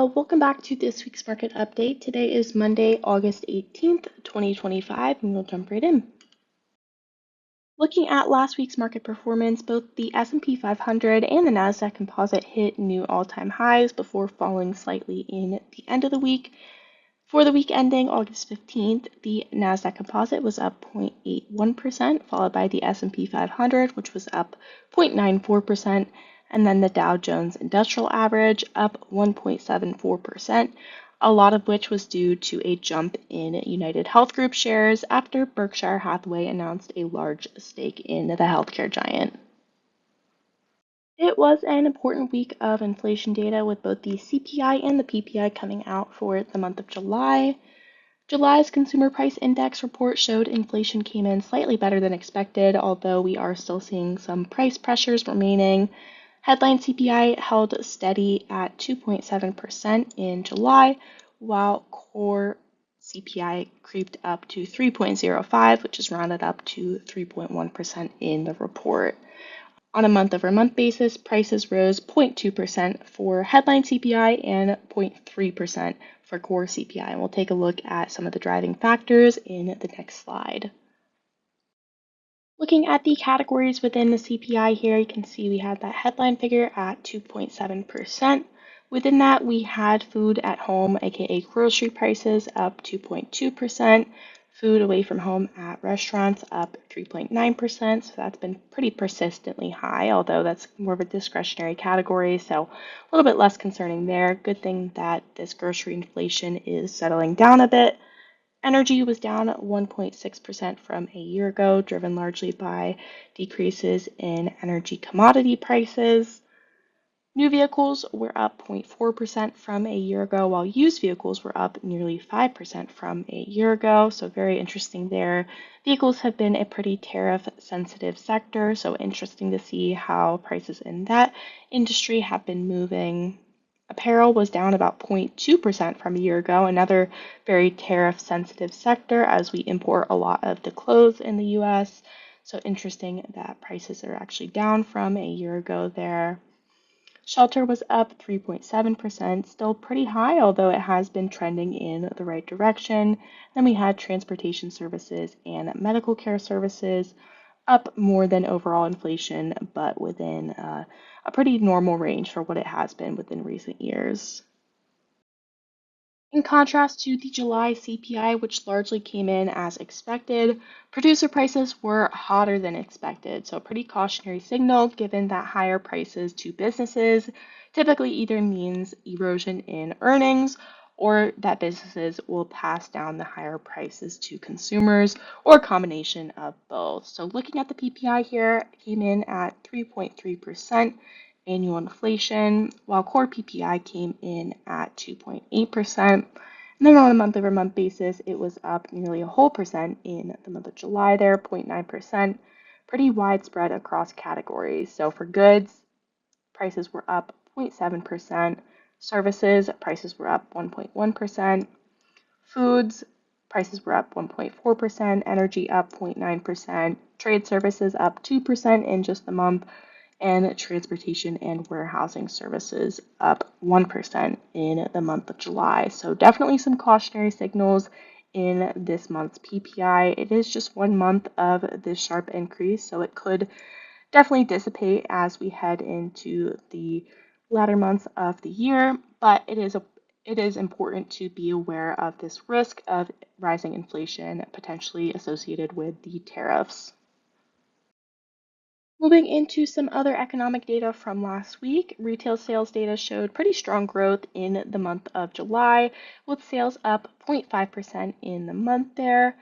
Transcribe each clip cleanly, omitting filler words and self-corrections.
Welcome back to this week's market update. Today is Monday, August 18th, 2025, and we'll jump right in. Looking at last week's market performance, both the S&P 500 and the Nasdaq Composite hit new all-time highs before falling slightly in the end of the week. For the week ending August 15th, the Nasdaq Composite was up 0.81%, followed by the S&P 500, which was up 0.94%, and then the Dow Jones Industrial Average up 1.74%, a lot of which was due to a jump in United Health Group shares after Berkshire Hathaway announced a large stake in the healthcare giant. It was an important week of inflation data with both the CPI and the PPI coming out for the month of July. July's Consumer Price Index report showed inflation came in slightly better than expected, although we are still seeing some price pressures remaining. Headline CPI held steady at 2.7% in July, while core CPI creeped up to 3.05, which is rounded up to 3.1% in the report. On a month-over-month basis, prices rose 0.2% for headline CPI and 0.3% for core CPI. And we'll take a look at some of the driving factors in the next slide. Looking at the categories within the CPI here, you can see we had that headline figure at 2.7%. Within that, we had food at home, aka grocery prices, up 2.2%. Food away from home at restaurants up 3.9%, so that's been pretty persistently high, although that's more of a discretionary category, so a little bit less concerning there. Good thing that this grocery inflation is settling down a bit. Energy was down 1.6% from a year ago, driven largely by decreases in energy commodity prices. New vehicles were up 0.4% from a year ago, while used vehicles were up nearly 5% from a year ago. So very interesting there. Vehicles have been a pretty tariff-sensitive sector, so interesting to see how prices in that industry have been moving. Apparel was down about 0.2% from a year ago, another very tariff-sensitive sector as we import a lot of the clothes in the US. So interesting that prices are actually down from a year ago there. Shelter was up 3.7%, still pretty high, although it has been trending in the right direction. Then we had transportation services and medical care services up more than overall inflation, but within a pretty normal range for what it has been within recent years. In contrast to the July CPI, which largely came in as expected, producer prices were hotter than expected, so a pretty cautionary signal given that higher prices to businesses typically either means erosion in earnings or that businesses will pass down the higher prices to consumers, or a combination of both. So looking at the PPI here, it came in at 3.3% annual inflation, while core PPI came in at 2.8%. And then on a month-over-month basis, it was up nearly a whole percent in the month of July there, 0.9%, pretty widespread across categories. So for goods, prices were up 0.7%. Services, prices were up 1.1%. Foods, prices were up 1.4%. Energy up 0.9%. Trade services up 2% in just the month. And transportation and warehousing services up 1% in the month of July. So definitely some cautionary signals in this month's PPI. It is just 1 month of this sharp increase, so it could definitely dissipate as we head into the latter months of the year, but it is important to be aware of this risk of rising inflation potentially associated with the tariffs. Moving into some other economic data from last week, retail sales data showed pretty strong growth in the month of July, with sales up 0.5% in the month there,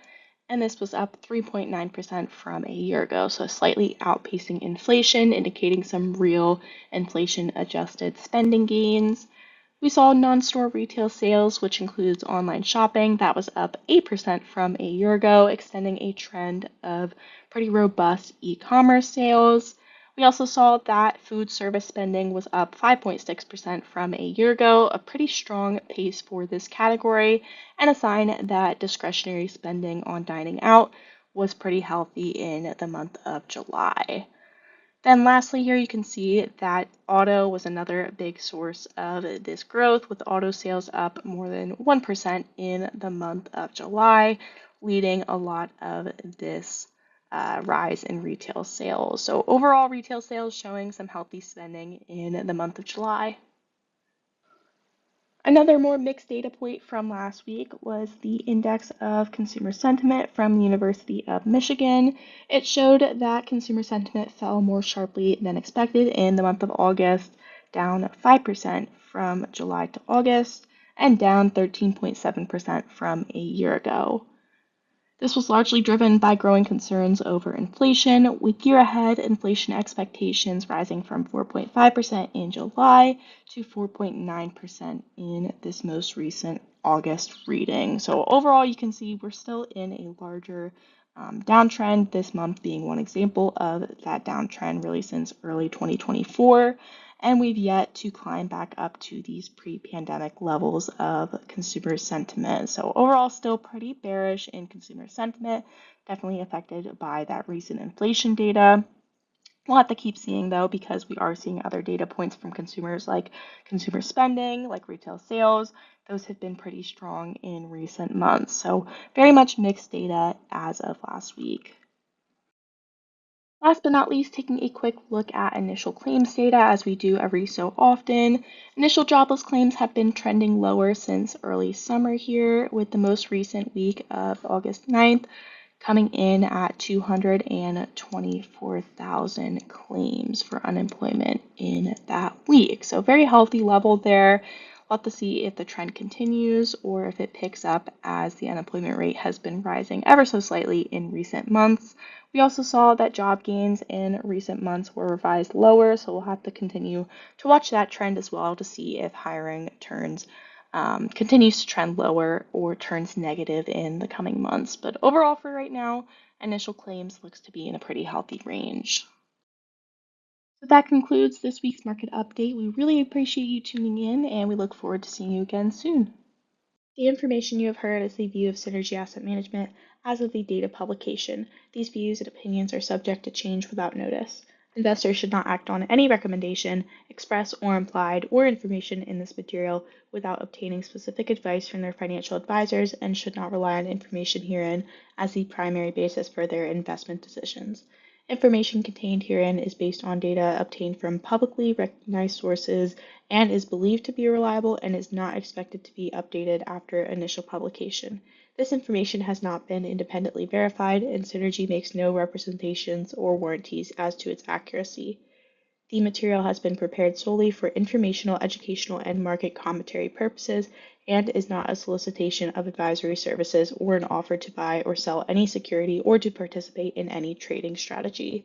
and this was up 3.9% from a year ago, so slightly outpacing inflation, indicating some real inflation-adjusted spending gains. We saw non-store retail sales, which includes online shopping, that was up 8% from a year ago, extending a trend of pretty robust e-commerce sales. We also saw that food service spending was up 5.6% from a year ago, a pretty strong pace for this category, and a sign that discretionary spending on dining out was pretty healthy in the month of July. Then lastly here you can see that auto was another big source of this growth, with auto sales up more than 1% in the month of July, leading a lot of this rise in retail sales. So overall retail sales showing some healthy spending in the month of July. Another more mixed data point from last week was the Index of Consumer Sentiment from the University of Michigan. It showed that consumer sentiment fell more sharply than expected in the month of August, down 5% from July to August, and down 13.7% from a year ago. This was largely driven by growing concerns over inflation, with year-ahead inflation expectations rising from 4.5% in July to 4.9% in this most recent August reading. So overall, you can see we're still in a larger downtrend, this month being one example of that downtrend really since early 2024. And we've yet to climb back up to these pre-pandemic levels of consumer sentiment. So overall, still pretty bearish in consumer sentiment, definitely affected by that recent inflation data. We'll have to keep seeing though, because we are seeing other data points from consumers like consumer spending, like retail sales. Those have been pretty strong in recent months. So very much mixed data as of last week. Last but not least, taking a quick look at initial claims data as we do every so often. Initial jobless claims have been trending lower since early summer here, with the most recent week of August 9th coming in at 224,000 claims for unemployment in that week. So very healthy level there. We'll have to see if the trend continues or if it picks up as the unemployment rate has been rising ever so slightly in recent months. We also saw that job gains in recent months were revised lower, so we'll have to continue to watch that trend as well to see if hiring continues to trend lower or turns negative in the coming months. But overall, for right now, initial claims looks to be in a pretty healthy range. So that concludes this week's market update. We really appreciate you tuning in, and we look forward to seeing you again soon. The information you have heard is the view of Synergy Asset Management as of the date of publication. These views and opinions are subject to change without notice. Investors should not act on any recommendation, express or implied, or information in this material without obtaining specific advice from their financial advisors and should not rely on information herein as the primary basis for their investment decisions. Information contained herein is based on data obtained from publicly recognized sources and is believed to be reliable and is not expected to be updated after initial publication. This information has not been independently verified, and Synergy makes no representations or warranties as to its accuracy. The material has been prepared solely for informational, educational, and market commentary purposes and is not a solicitation of advisory services or an offer to buy or sell any security or to participate in any trading strategy.